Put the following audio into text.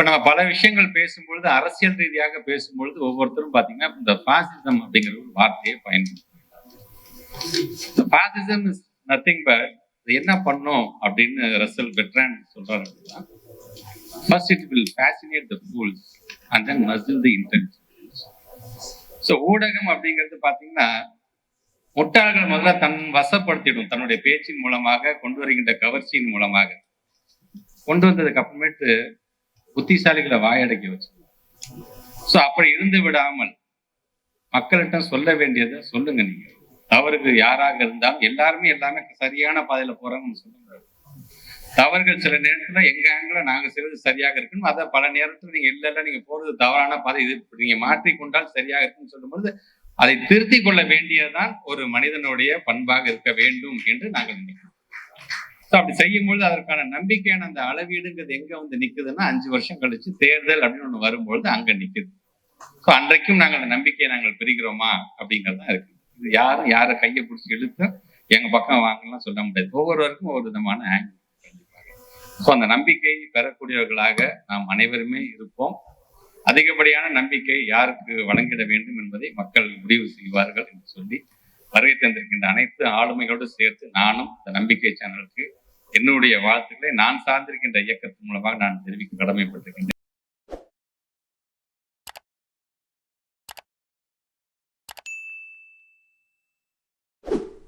நம்ம பல விஷயங்கள் பேசும்பொழுது, அரசியல் ரீதியாக பேசும்பொழுது ஒவ்வொருத்தரும் பாத்தீங்கன்னா இந்த பாசிசம் அப்படிங்கிற ஒரு வார்த்தையை பயன்படுத்துறாங்க. பாசிசம் இஸ் நத்திங் பட் என்ன பண்ணும் அப்படின்னு ரசல் பெட்ரான் சொல்றாரு. First it will fascinate the fools and then muscle the intelligence. So ஊடகம் அப்படிங்கிறது பாத்தீங்கன்னா முட்டாள்கள் முதல்ல தன் வசப்படுத்திடும், தன்னுடைய பேச்சின் மூலமாக கொண்டு வருகின்ற கவர்ச்சியின் மூலமாக கொண்டு வந்ததுக்கு அப்புறமேட்டு புத்திசாலிகளை வாயடக்கி வச்சு. ஸோ அப்படி இருந்து விடாமல் மக்கள்கிட்ட சொல்ல வேண்டியதை சொல்லுங்க. நீங்க தவறுக்கு யாராக இருந்தாலும் எல்லாருமே சரியான பாதையில போறாங்கன்னு சொல்ல முடியாது. தவறுகள் சில நேரத்துல எங்க ஆங்கில நாங்க செய்வது சரியாக இருக்கணும், அதை பல நேரத்துல நீங்க இல்ல நீங்க போறது தவறான பாதை, இது நீங்க மாற்றிக்கொண்டால் சரியாக இருக்குன்னு சொல்லும்போது அதை திருத்திக் கொள்ள வேண்டியதுதான் ஒரு மனிதனுடைய பண்பாக இருக்க வேண்டும் என்று நாங்கள் நினைக்கிறோம். அப்படி செய்யும்போது அதற்கான நம்பிக்கையான அந்த அளவீடுங்கிறது எங்க வந்து நிக்குதுன்னா 5 வருஷம் கழிச்சு தேர்தல் அப்படின்னு ஒண்ணு வரும்பொழுது அங்க நிக்குது. ஸோ அன்றைக்கும் நாங்கள் அந்த நம்பிக்கையை நாங்கள் பெறுகிறோமா அப்படிங்கிறது தான் இருக்கு. இது யாரும் யாரை கையை பிடிச்சி இழுத்து எங்க பக்கம் வாங்கலாம் சொல்ல முடியாது. ஒவ்வொருவருக்கும் ஒரு விதமான ஆங்கிள். ஸோ அந்த நம்பிக்கை பெறக்கூடியவர்களாக நாம் அனைவருமே இருப்போம். அதிகப்படியான நம்பிக்கை யாருக்கு வழங்கிட வேண்டும் என்பதை மக்கள் முடிவு செய்வார்கள் என்று சொல்லி வருகை தந்திருக்கின்ற அனைத்து ஆளுமைகளோடு சேர்த்து நானும் இந்த நம்பிக்கை சேனலுக்கு என்னுடைய வாழ்த்துக்களை நான் சார்ந்திருக்கின்ற இயக்கத்தின் மூலமாக நான் தெரிவிக்க கடமைப்பட்டிருக்கின்றேன்.